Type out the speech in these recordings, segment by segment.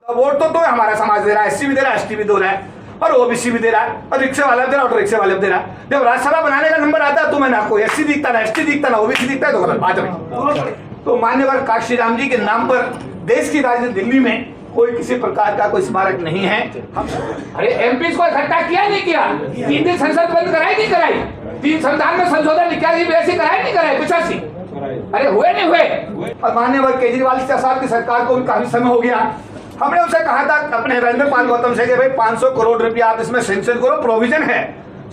Vote तो हमारा समाज दे रहा है, एससी भी दे रहा है, एसटी भी दे रहा है और ओबीसी भी दे रहा है और रिक्शे वाला दे रहा है, ऑटो रिक्शे वाले भी दे रहा है। जब राज्यसभा बनाने का नंबर आता है तो मैं ना कोई एससी दिखता, ना एसटी दिखता, ना ओबीसी दिखता है, तो गलत बात है। तो मान्यवर काशी राम जी के नाम पर देश की राजधानी दिल्ली में कोई किसी प्रकार का कोई स्मारक नहीं है। अरे एमपी को इकट्ठा किया नहीं किया, 3 दिन संसद बंद कराई नहीं कराई, 3 संविधान में संशोधन ऐसे कराए नहीं कराए, 85 अरे हुए नहीं हुए। और मान्यवर केजरीवाल साहब की सरकार को भी काफी समय हो गया। हमने उनसे कहा था अपने नरेंद्र पाल गौतम से कि भाई 500 करोड़ रुपया आप इसमें सेंक्शन करो, प्रोविजन है।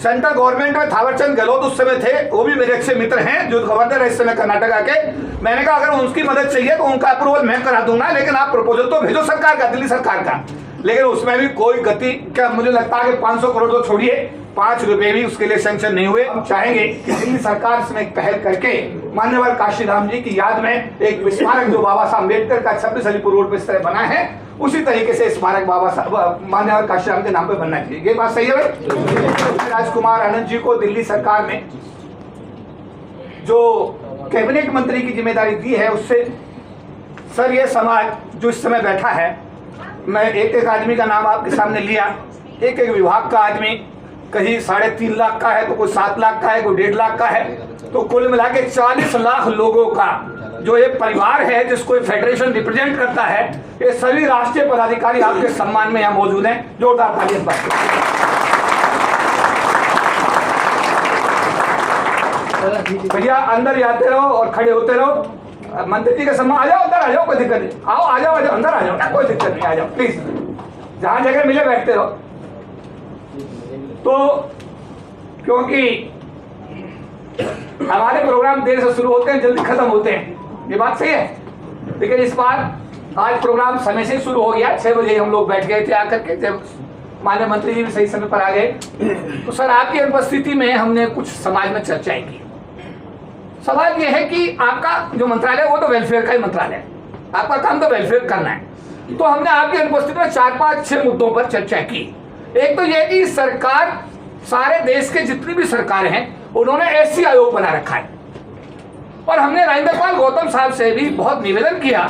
सेंट्रल गवर्नमेंट में थावरचंद गहलोत उस समय थे, वो भी मेरे अच्छे मित्र हैं जो गवर्नर है इस समय कर्नाटका के। मैंने कहा अगर उनकी मदद चाहिए तो उनका अप्रूवल मैं करा दूंगा, लेकिन आप प्रपोजल तो भेजो सरकार का, दिल्ली सरकार का। लेकिन उसमें भी कोई गति क्या, मुझे लगता है कि 500 करोड़ तो छोड़िए, 5 रुपए भी उसके लिए सैंक्शन नहीं हुए। हम चाहेंगे कि दिल्ली सरकार इसमें एक पहल करके मान्यवर काशी राम जी की याद में एक स्मारक जो बाबा साहब अम्बेडकर का 26 अलीपुर रोड पर इस तरह बना है, उसी तरीके से स्मारक बाबा साहब मान्यवर काशी राम के नाम पे बनना चाहिए। ये बात सही है भाई? राजकुमार आनंद जी को दिल्ली सरकार में जो कैबिनेट मंत्री की जिम्मेदारी दी है, उससे सर ये समाज जो इस समय बैठा है, मैं एक एक आदमी का नाम आपके सामने लिया, एक एक विभाग का आदमी, कहीं 3.5 लाख का है, तो कोई 7 लाख का है, कोई 1.5 लाख का है, तो कुल मिला के 40 लाख लोगों का जो एक परिवार है जिसको फेडरेशन रिप्रेजेंट करता है, ये सभी राष्ट्रीय पदाधिकारी आपके सम्मान में यहाँ मौजूद हैं। जोरदार तालियां बात। भैया अंदर जाते रहो और खड़े होते रहो। मंत्री जी के सम्मान, आ जाओ अंदर, आ जाओ, कोई दिक्कत नहीं, आओ आ जाओ, अंदर आ जाओ ना, कोई दिक्कत नहीं, आ जाओ प्लीज, जहां जगह मिले बैठते रहो। तो क्योंकि हमारे प्रोग्राम देर से शुरू होते हैं, जल्दी खत्म होते हैं, ये बात सही है। लेकिन इस बार आज प्रोग्राम समय से शुरू हो गया, 6 बजे हम लोग बैठ गए थे आकर के, जब माननीय मंत्री जी भी सही समय पर आ गए। तो सर आपकी अनुपस्थिति में हमने कुछ समाज में चर्चाएं की। सवाल यह है कि आपका जो मंत्रालय वो तो वेलफेयर का ही मंत्रालय है, आपका काम तो वेलफेयर करना है। तो हमने आपकी अनुपस्थिति में 4, 5, 6 मुद्दों पर चर्चा की। एक तो यह कि सरकार, सारे देश के जितनी भी सरकारें हैं उन्होंने एससी आयोग बना रखा है, और हमने नरेंद्र पाल गौतम साहब से भी बहुत निवेदन किया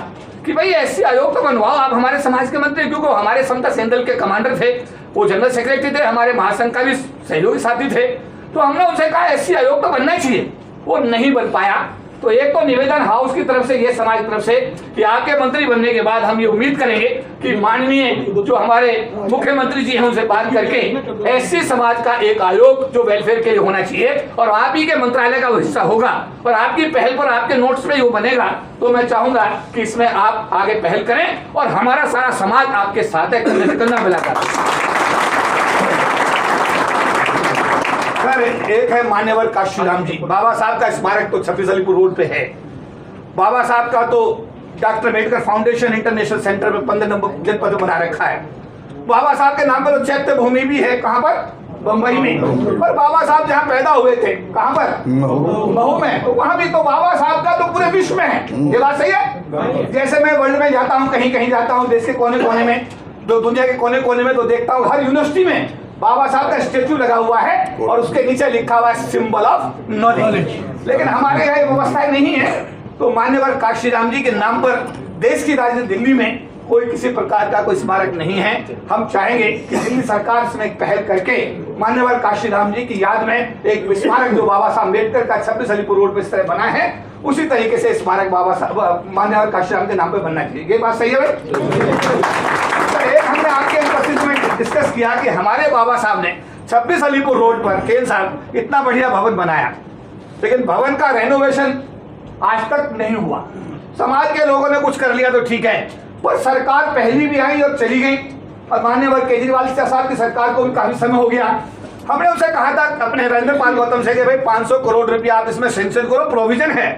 कि भाई एससी आयोग तो बनवाओ, आप हमारे समाज के मंत्री, क्योंकि हमारे समता सेंदल के कमांडर थे, वो जनरल सेक्रेटरी थे, हमारे महासंघ का भी सहयोगी साथी थे। तो हमने उनसे कहा एससी आयोग तो बनना चाहिए, वो नहीं बन पाया। तो एक तो निवेदन हाउस की तरफ से, ये समाज की तरफ से, कि आपके मंत्री बनने के बाद हम ये उम्मीद करेंगे कि माननीय जो हमारे मुख्यमंत्री जी हैं उनसे बात करके एससी समाज का एक आयोग जो वेलफेयर के लिए होना चाहिए और आप ही के मंत्रालय का वो हिस्सा होगा, और आपकी पहल पर, आपके नोट्स पे वो बनेगा। तो मैं चाहूंगा कि इसमें आप आगे पहल करें और हमारा सारा समाज आपके साथ है, कंधे से कंधा मिलाकर। सर एक है मान्यवर काशी राम जी, बाबा साहब का स्मारक तो 26 अलीपुर रोड पे है। बाबा साहब का तो doctor Ambedkar foundation international centre में 15 नंबर जनपद बना रखा है। बाबा साहब के नाम पर तो चैत्य भूमि भी है, कहाँ पर? बम्बई में। पर बाबा साहब जहाँ पैदा हुए थे, कहाँ पर? महू में। तो वहाँ भी तो बाबा साहब का तो पूरे विश्व में है। ये बात सही है? जैसे मैं वर्ल्ड में जाता हूँ, कहीं कहीं जाता हूँ, देश के कोने कोने में, जो दुनिया के कोने कोने में, तो देखता हूँ हर यूनिवर्सिटी में बाबा साहब का स्टेचू लगा हुआ है और उसके नीचे लिखा हुआ है सिंबल ऑफ नॉलेज। लेकिन हमारे यहाँ व्यवस्था नहीं है। तो मान्यवर काशी राम जी के नाम पर देश की राजधानी दिल्ली में कोई किसी प्रकार का कोई स्मारक नहीं है। हम चाहेंगे कि दिल्ली सरकार इसमें एक पहल करके मान्यवर काशी राम जी की याद में एक स्मारक जो बाबा साहब अम्बेडकर का 26 अलीपुर रोड पर इस तरह बना है, उसी तरीके से स्मारक बाबा साहब मान्यवर काशी राम के नाम पे बनना चाहिए। ये बात सही है भाई? एक हमने आपके उपस्थिति में डिस्कस किया कि हमारे बाबा साहब ने 26 अलीपुर रोड पर केल साहब इतना बढ़िया भवन बनाया, लेकिन भवन का रेनोवेशन आज तक नहीं हुआ। समाज के लोगों ने कुछ कर लिया तो ठीक है, पर सरकार पहली भी आई और चली गई, और माननीय केजरीवाल साहब की सरकार को भी काफी समय हो गया। हमने उनसे कहा था अपने नरेंद्र पाल गौतम से कि भाई 500 करोड़ रुपया आप इसमें सेंक्शन करो, प्रोविजन है।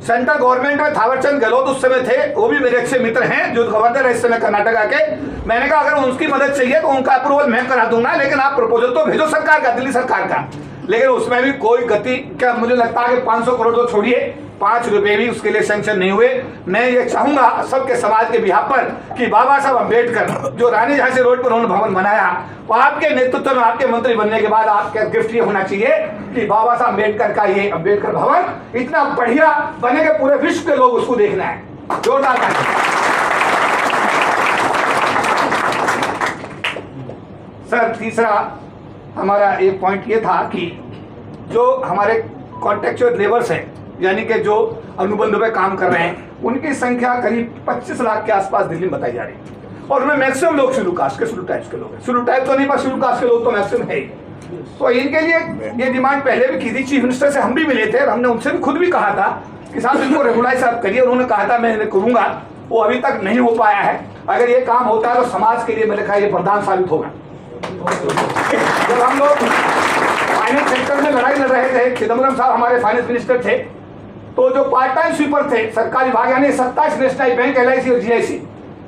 सेंट्रल गवर्नमेंट में थावरचंद गहलोत उस समय थे, वो भी मेरे अच्छे मित्र हैं जो गवर्नर है इस समय कर्नाटका के। मैंने कहा अगर उनकी मदद चाहिए तो उनका अप्रूवल मैं करा दूंगा, लेकिन आप प्रपोजल तो भेजो सरकार का, दिल्ली सरकार का। लेकिन उसमें भी कोई गति क्या, मुझे लगता है कि 500 करोड़ तो छोड़िए, 5 रुपए भी उसके लिए सैंक्शन नहीं हुए। मैं ये चाहूंगा सबके समाज के बिहाफ पर कि बाबा साहब अम्बेडकर जो रानी झांसी रोड पर उन्होंने भवन बनाया, वो आपके नेतृत्व में, आपके मंत्री बनने के बाद आपका गिफ्ट ये होना चाहिए कि बाबा साहब अम्बेडकर का ये अम्बेडकर भवन इतना बढ़िया बने कि पूरे विश्व के लोग उसको देखना है। जोरदार सर तीसरा हमारा एक पॉइंट ये था कि जो हमारे कॉन्ट्रैक्चुअल लेबर्स हैं, यानी कि जो अनुबंध पे काम कर रहे हैं, उनकी संख्या करीब 25 लाख के आसपास दिल्ली में बताई जा रही है। और उनमें मैक्सिमम लोग शेड्यूल कास्ट के, शेड्यूल टाइप्स के लोग हैं। शेड्यूल टाइप तो नहीं, पर शेड्यूल कास्ट के लोग तो मैक्सिमम है ही। तो इनके लिए ये डिमांड पहले भी की थी, चीफ मिनिस्टर से हम भी मिले थे और हमने उनसे भी खुद भी कहा था कि साहब इनको रेगुलाइज आप करिए। उन्होंने कहा था मैं इन्हें करूंगा, वो अभी तक नहीं हो पाया है। अगर ये काम होता है तो समाज के लिए मैंने कहा ये वरदान साबित होगा। जब हम लोग फाइनेंस सेक्टर में लड़ाई लड़ रहे थे, चिदम्बरम साहब हमारे फाइनेंस मिनिस्टर थे, तो जो पार्ट टाइम स्वीपर थे सरकारी विभाग यानी 27 नेशनलाइज बैंक, LIC और GIC,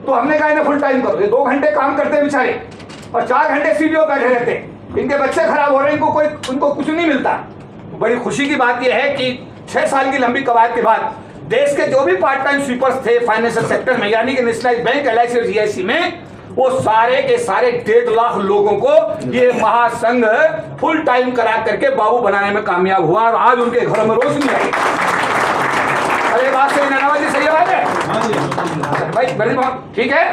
तो हमने कहा इन्हें फुल टाइम करो। ये 2 घंटे काम करते हैं बेचारे और 4 घंटे CDO बैठे रहते हैं। इनके बच्चे खराब हो रहे हैं, उनको कुछ नहीं मिलता। बड़ी खुशी की बात यह है कि 6 साल की लंबी कवायद के बाद देश के जो भी पार्ट टाइम स्वीपर्स थे फाइनेंशियल सेक्टर में, यानी कि नेशनलाइज बैंक, LIC और GIC में, वो सारे के सारे 1.5 लाख लोगों को ये महासंघ फुल टाइम करा करके बाबू बनाने में कामयाब हुआ और आज उनके घरों में रोशनी आई। अरे बात सही नानावा जी, सही बात है भाई, बड़ी ठीक है।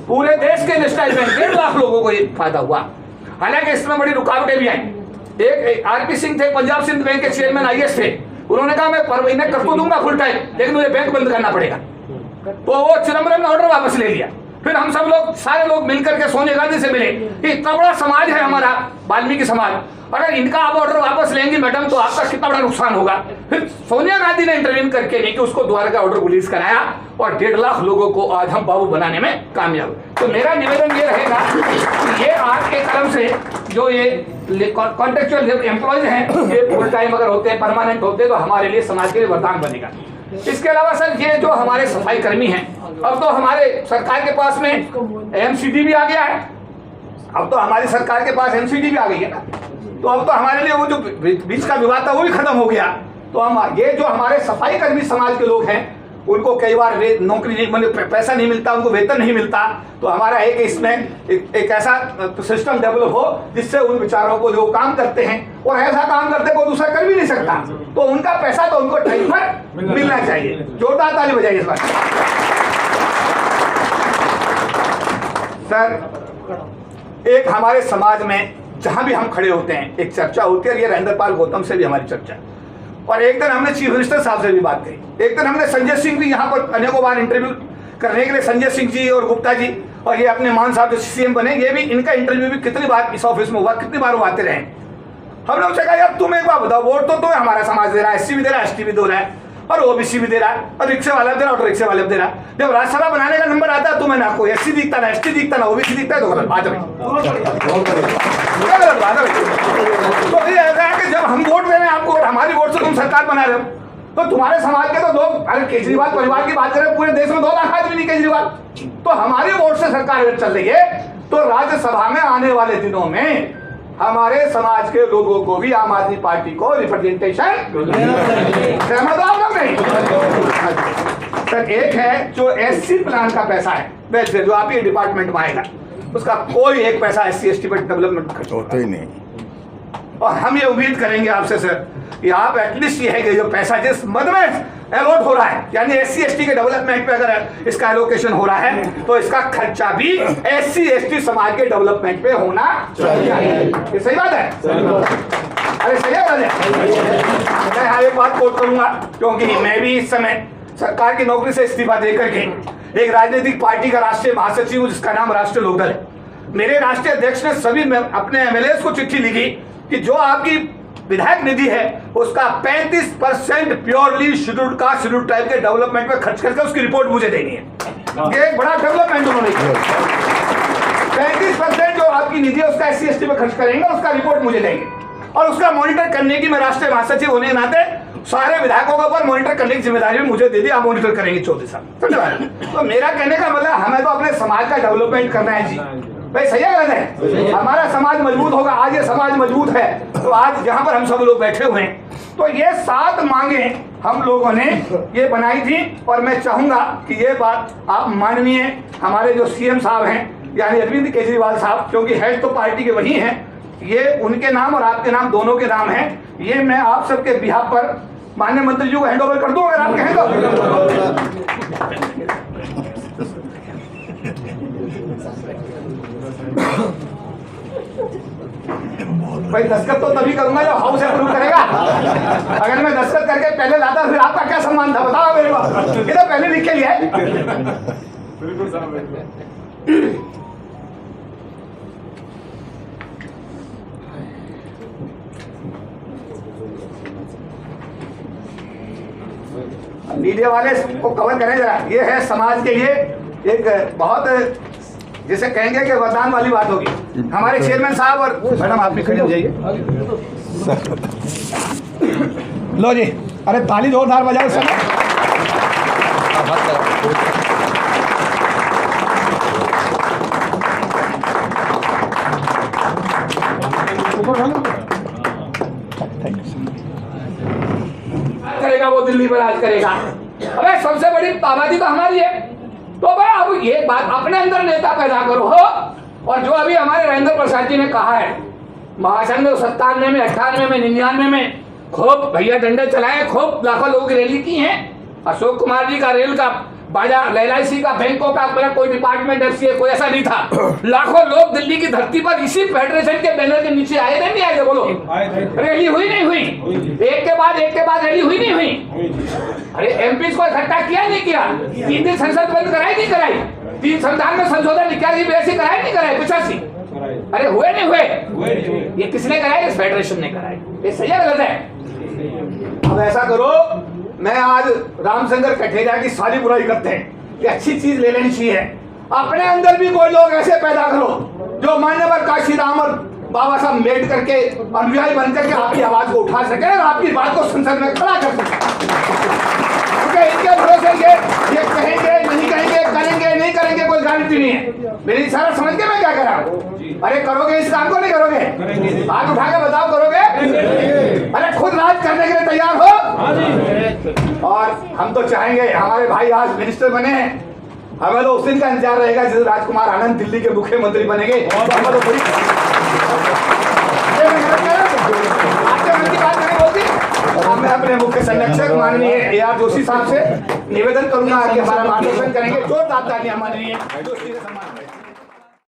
पूरे देश के नेशनलाइज बैंक 1.5 लाख लोगों को ये फायदा हुआ। हालांकि इसमें बड़ी रुकावटें भी आई। एक RP सिंह थे, पंजाब सिंध बैंक के चेयरमैन IS थे, उन्होंने कहा मैं पर महीने कर तो दूंगा फुल टाइम, लेकिन मुझे बैंक बंद करना पड़ेगा। तो वो चिदम्बरम ने ऑर्डर वापस ले लिया। फिर हम सब लोग, सारे लोग मिलकर के सोनिया गांधी से मिले कि इतना बड़ा समाज है हमारा वाल्मीकि समाज, अगर इनका आप ऑर्डर वापस लेंगी मैडम तो आपका कितना बड़ा नुकसान होगा। फिर सोनिया गांधी ने इंटरवीन करके नहीं कि उसको दोबारा का ऑर्डर रिलीज कराया और 1.5 लाख लोगों को आज हम बाबू बनाने में कामयाब। तो मेरा निवेदन ये रहेगा कि ये आपके कलम से जो ये कॉन्ट्रेक्चुअल एम्प्लॉयज हैं, ये फुल टाइम अगर होते हैं, परमानेंट होते हैं, तो हमारे लिए समाज के लिए वरदान बनेगा। इसके अलावा सर ये जो हमारे सफाई कर्मी हैं, अब तो हमारे सरकार के पास में MCD भी आ गया है। अब तो हमारी सरकार के पास MCD भी आ गई है ना, तो अब तो हमारे लिए वो जो बीच का विवाद था वो भी खत्म हो गया। तो हम ये जो हमारे सफाई कर्मी समाज के लोग हैं, उनको कई बार नौकरी नहीं, मतलब पैसा नहीं मिलता, उनको वेतन नहीं मिलता। तो हमारा है कि इसमें एक ऐसा सिस्टम डेवलप हो जिससे उन बेचारों को जो काम करते हैं और ऐसा काम करते कोई दूसरा कर भी नहीं सकता, तो उनका पैसा तो उनको टाइम पर मिलना चाहिए। जोरदार ताली बजाइए इस बार। सर एक हमारे समाज में जहां भी हम खड़े होते हैं एक चर्चा होती है, और ये रविंद्रपाल गौतम से भी हमारी चर्चा, और एक दिन हमने चीफ मिनिस्टर साहब से भी बात कही। एक दिन हमने संजय सिंह भी यहाँ पर अनेकों बार इंटरव्यू करने के लिए, संजय सिंह जी और गुप्ता जी और ये अपने मान साहब जो CM बने, ये भी इनका इंटरव्यू भी कितनी बार इस ऑफिस में हुआ, कितनी बार वो आते रहे। हमने उनसे कहा यार तुम एक बार बताओ, वोट तो हमारा समाज दे रहा है, SC भी दे रहा है, ST भी दे रहा है और OBC भी दे रहा है और रिक्शे वाला दे रहा है, ऑटो रिक्शे वाले भी दे रहा है। जब राज्यसभा बनाने का नंबर आता है तो मैं ना कोई SC दिखता ना ST दिखता ना OBC दिखता है, तो गलत बात है। तो ये ऐसा है कि जब हम वोट दे रहे हैं आपको और हमारी वोट से तुम सरकार बना रहे हो, तो तुम्हारे समाज के तो लोग, अरे केजरीवाल परिवार की बात करें, पूरे देश में 2 लाख आदमी नहीं केजरीवाल, तो हमारी वोट से सरकार अगर चल रही है तो राज्यसभा में आने वाले दिनों में हमारे समाज के लोगों को भी आम आदमी पार्टी को रिप्रेजेंटेशन सहमत हो नहीं। सर एक है जो SC प्लान का पैसा है, वेलफेयर जो आपके डिपार्टमेंट में आएगा, उसका कोई एक पैसा SC ST पर डेवलपमेंट खर्च होता ही नहीं। और हम ये उम्मीद करेंगे आपसे सर कि आप एटलीस्ट ये है कि जो पैसा जिस मद में अलॉट हो रहा है, यानी SC ST के डेवलपमेंट पे अगर इसका एलोकेशन हो रहा है तो इसका खर्चा भी SC ST समाज के डेवलपमेंट पे होना चाहिए। ये सही बात है? अरे सही है। मैं यहाँ एक बात कोट करूंगा, क्योंकि मैं भी इस समय सरकार की नौकरी से इस्तीफा दे करके एक राजनीतिक पार्टी का राष्ट्रीय महासचिव हूं जिसका नाम राष्ट्रीय लोकदल है। मेरे राष्ट्रीय अध्यक्ष ने सभी अपने MLAs को चिट्ठी लिखी कि जो आपकी विधायक निधि है उसका 35% purely scheduled caste scheduled tribe के डेवलपमेंट में खर्च करके उसकी रिपोर्ट मुझे देनी है। ये एक बड़ा डेवलपमेंट उन्होंने किया। 35% जो आपकी निधि है उसका SC ST में खर्च करेंगे, उसका रिपोर्ट मुझे देंगे और उसका मॉनिटर करने की मैं राष्ट्रीय महासचिव होने के नाते सारे विधायकों के ऊपर मॉनिटर करने की जिम्मेदारी भी मुझे दे दी। आप मॉनिटर करेंगे 14 साल। तो मेरा कहने का मतलब हमें तो अपने समाज का डेवलपमेंट करना है जी भाई, सही है। हमारा समाज मजबूत होगा, आज ये समाज मजबूत है तो आज जहां पर हम सब लोग बैठे हुए हैं, तो ये 7 मांगे हम लोगों ने ये बनाई थी। और मैं चाहूंगा कि ये बात आप माननीय हमारे जो CM साहब हैं यानी अरविंद केजरीवाल साहब, क्योंकि हेड तो पार्टी के वही हैं, ये उनके नाम और आपके नाम दोनों के नाम हैं, ये मैं आप सबके बिहाफ पर माननीय मंत्री जी को हैंड ओवर कर दूं अगर आप कहें तो। भाई दस्तखत तो तभी करूंगा जब हाउस अप्रूव करेगा। अगर मैं दस्तखत करके पहले लाता फिर आपका क्या सम्मान था बताओ मेरे को। ये तो पहले लिख के लिया है। मीडिया वाले को कवर करें जरा। ये है समाज के लिए एक बहुत जिसे कहेंगे कि वरदान वाली बात होगी। हमारे चेयरमैन साहब और मैडम आप भी खड़े हो जाइए। लो जी, अरे ताली जोरदार बजाओ सब। करेगा वो दिल्ली में राज करेगा। अबे सबसे बड़ी आबादी तो हमारी है। तो भाई अब ये बात अपने अंदर नेता पैदा करो हो। और जो अभी हमारे राजेंद्र प्रसाद जी ने कहा है महासंघ में 97 में 98 में 99 में खूब भैया डंडे चलाए, खूब लाखों लोगों की रैली की है। अशोक कुमार जी का रेल का बाजार, LIC का, बैंकों का, मेरा कोई डिपार्टमेंट FCA कोई ऐसा नहीं था। लाखों लोग दिल्ली की धरती पर इसी फेडरेशन के बैनर के नीचे आए थे नहीं आए थे? बोलो रैली हुई नहीं हुई? एक के बाद रैली हुई नहीं हुई? अरे MP को इकट्ठा किया नहीं किया? 3 दिन संसद बंद कराई नहीं कराई? 3 संविधान में संशोधन 81 कराई नहीं कराई? 85? अरे हुए नहीं हुए? ये किसने कराए? इस फेडरेशन ने कराए। ये सही है गलत है? अब ऐसा करो, मैं आज रामशंकर कठेरिया की सारी बुराई करते हैं कि अच्छी चीज ले लेनी चाहिए। अपने अंदर भी कोई लोग ऐसे पैदा करो जो मान्यवर काशीराम और बाबा साहब अम्बेडकर के अनुयायी बनकर के आपकी आवाज को उठा सके और आपकी बात को संसद में खड़ा कर सके। क्योंकि इनके भरोसे ये कहेंगे नहीं कहेंगे, करेंगे नहीं करेंगे, कोई गारंटी नहीं है। मेरी इशारा समझ के मैं क्या कर रहा हूँ? अरे करोगे इस काम को नहीं करोगे? हाथ उठा के बताओ करोगे? अरे खुद राज करने के लिए तैयार हो? और हम तो चाहेंगे हमारे भाई आज मिनिस्टर बने हैं, हमें तो उस दिन का इंतजार रहेगा जिस राजकुमार आनंद दिल्ली के मुख्यमंत्री बनेंगे। हमें तो बड़ी आपके मन की बात नहीं बोलती। मैं अपने मुख्य संरक्षक माननीय AR जोशी साहब से निवेदन करूंगा कि हमारा मार्गदर्शन करेंगे। जोरदार तालियां माननीय जोशी।